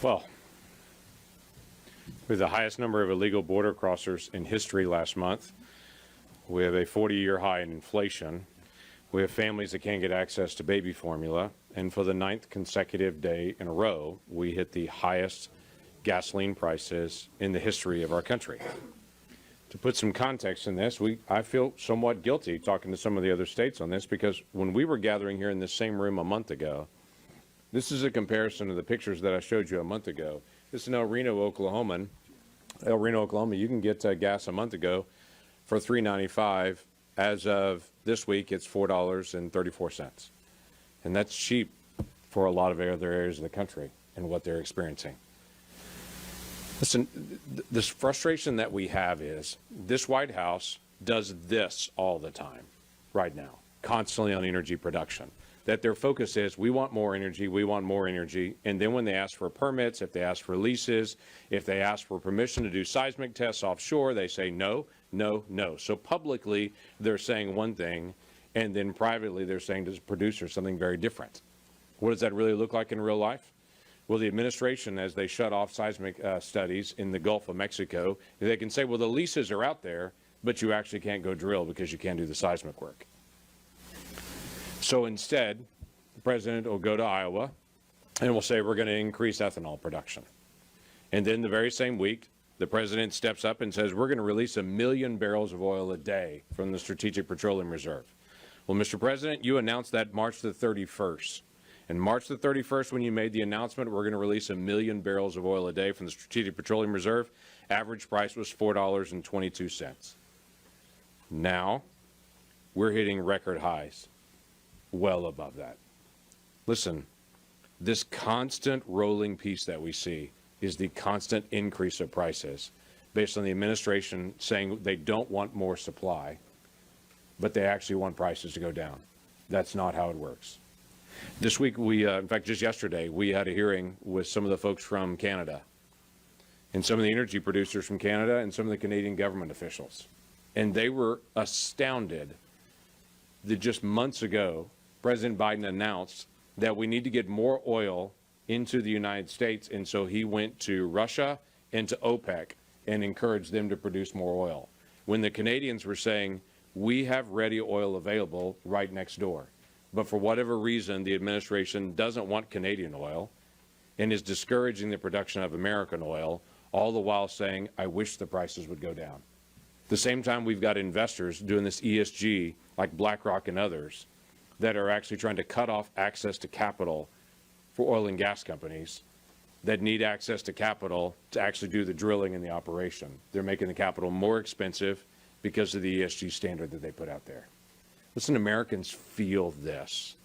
Well, with the highest number of illegal border crossers in history last month, we have a 40-year high in inflation. We have families that can't get access to baby formula. And for the 9th consecutive day in a row, we hit the highest gasoline prices in the history of our country. To put some context in this, I feel somewhat guilty talking to some of the other states on this, because when we were gathering here in this same room a month ago, this is a comparison of the pictures that I showed you a month ago. This is in El Reno, Oklahoma. You can get gas a month ago for $3.95. As of this week, it's $4.34. And that's cheap for a lot of other areas of the country and what they're experiencing. Listen, this frustration that we have is this White House does this all the time right now, constantly on energy production. That their focus is, we want more energy, and then when they ask for permits, if they ask for leases, if they ask for permission to do seismic tests offshore, they say no, no, no. So publicly, they're saying one thing, and then privately, they're saying to the producer something very different. What does that really look like in real life? Well, the administration, as they shut off seismic studies in the Gulf of Mexico, they can say, well, the leases are out there, but you actually can't go drill because you can't do the seismic work. So instead, the president will go to Iowa and will say, we're going to increase ethanol production. And then the very same week, the president steps up and says, we're going to release 1 million barrels of oil a day from the Strategic Petroleum Reserve. Well, Mr. President, you announced that March the 31st. And March the 31st, when you made the announcement, we're going to release 1 million barrels of oil a day from the Strategic Petroleum Reserve, average price was $4.22. Now, we're hitting record highs, well above that. Listen, this constant rolling piece that we see is the constant increase of prices based on the administration saying they don't want more supply, but they actually want prices to go down. That's not how it works. This week, in fact, just yesterday, we had a hearing with some of the folks from Canada and some of the energy producers from Canada and some of the Canadian government officials. And they were astounded that just months ago, President Biden announced that we need to get more oil into the United States. And so he went to Russia and to OPEC and encouraged them to produce more oil. When the Canadians were saying, we have ready oil available right next door. But for whatever reason, the administration doesn't want Canadian oil and is discouraging the production of American oil, all the while saying, I wish the prices would go down. At the same time, we've got investors doing this ESG, like BlackRock and others, that are actually trying to cut off access to capital for oil and gas companies that need access to capital to actually do the drilling and the operation. They're making the capital more expensive because of the ESG standard that they put out there. Listen, Americans feel this.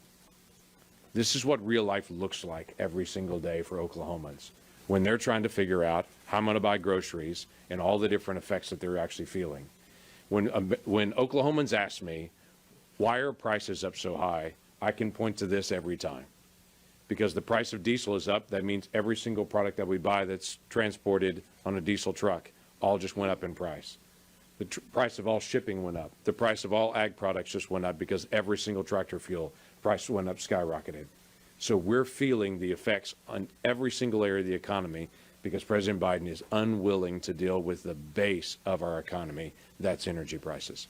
This is what real life looks like every single day for Oklahomans when they're trying to figure out how I'm going to buy groceries and all the different effects that they're actually feeling. When Oklahomans ask me, why are prices up so high, I can point to this every time. Because the price of diesel is up, that means every single product that we buy that's transported on a diesel truck all just went up in price. The price of all shipping went up. The price of all ag products just went up because every single tractor fuel price went up, skyrocketed. So we're feeling the effects on every single area of the economy because President Biden is unwilling to deal with the base of our economy, that's energy prices.